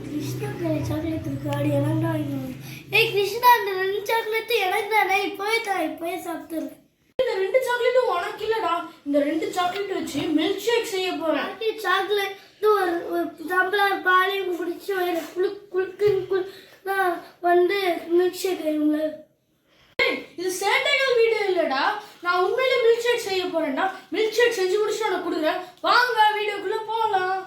கிருஷ்ணா கரை சாக்லேட் இருக்கு. அது எனக்கு தான். ஏய் கிருஷ்ணா, அந்த 2 சாக்லேட் எனக்கு தானே. இப்போவே சாப்பிட்டுறேன். இந்த 2 சாக்லேட்டும் உனக்கு இல்லடா. இந்த 2 சாக்லேட் வச்சு மில்க் ஷேக் செய்ய போறேன். சாக்லேட் ஒரு டம்ளர் பாலையும் குடிச்சு குளுக்குன்னு வந்து மில்க் ஷேக் வேணுங்க. இது சேட்டைகள் வீடியோ இல்லடா. நான் உண்மையிலே மில்க் ஷேக் செய்ய போறேன்டா. மில்க் ஷேக் செஞ்சு முடிச்சு உனக்கு கொடுக்குறேன். வாங்க வீடியோக்குள்ள போகலாம்.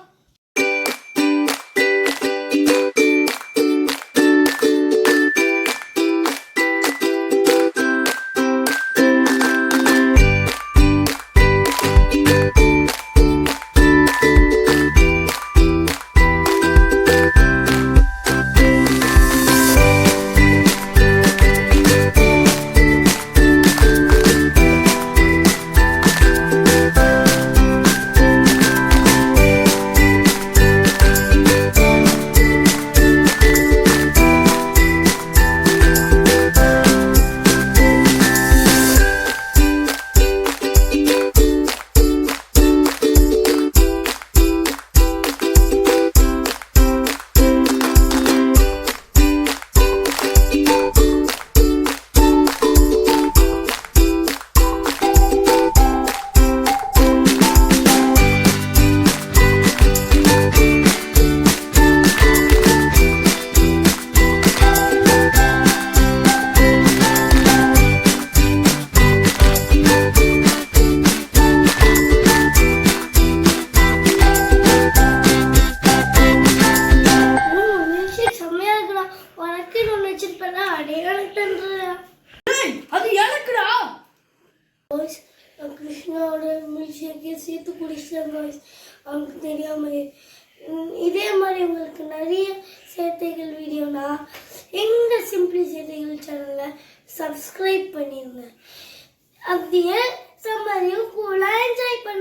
கிருஷ்ணாவோட மில்க் ஷேக்கை சேர்த்து குடிச்சிட்டாங்க. அவங்களுக்கு தெரியாம. இதே மாதிரி உங்களுக்கு நிறைய சேட்டைகள் வீடியோனா எங்கள் சிம்பிளி சேட்டைகள் சேனலை சப்ஸ்கிரைப் பண்ணிடுங்க. அப்படியே சம்மரையும் கூலாக என்ஜாய் பண்ணுங்க.